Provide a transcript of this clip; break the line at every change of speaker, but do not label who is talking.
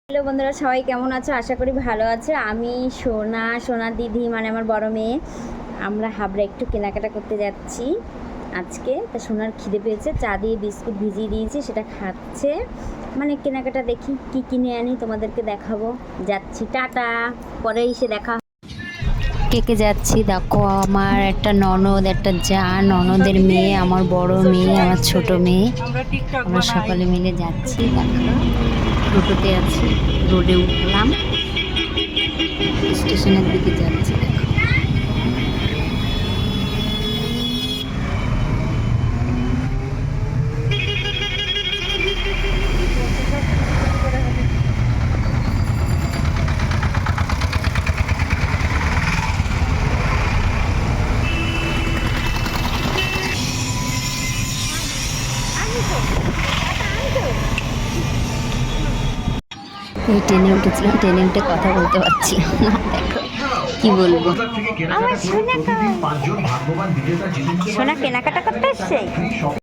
Hello বন্ধুরা, সবাই কেমন আছো? আশা করি ভালো আছে। আমি সোনা দিদি মানে আমার বড় মেয়ে, আমরা হাবড়া একটু কেনাকাটা করতে যাচ্ছি আজকে। তা সোনার খিদে পেয়েছে, চা দিয়ে বিস্কুট ভিজিয়ে দিয়েছি, সেটা খাচ্ছে। মানে কেনাকাটা দেখি কি কিনে আনি, তোমাদেরকে দেখাবো। যাচ্ছি, টাটা, পরে এসে দেখা। কেকে যাচ্ছি, দেখো আমার একটা ননদ, একটা যা, ননদের মেয়ে, আমার বড় মেয়ে, আমার ছোট মেয়ে, আমরা সকালে মিলে যাচ্ছি। দেখো টোটোতে আছি, রোডে উঠলাম, স্টেশনের দিকে যাচ্ছি। দেখো এই ট্রেনে উঠেছিলাম, ট্রেনে উঠে কথা বলতে পারছি না। দেখো কি বলবো, আমার সোনা সোনা কেনাকাটা করতে এসছে।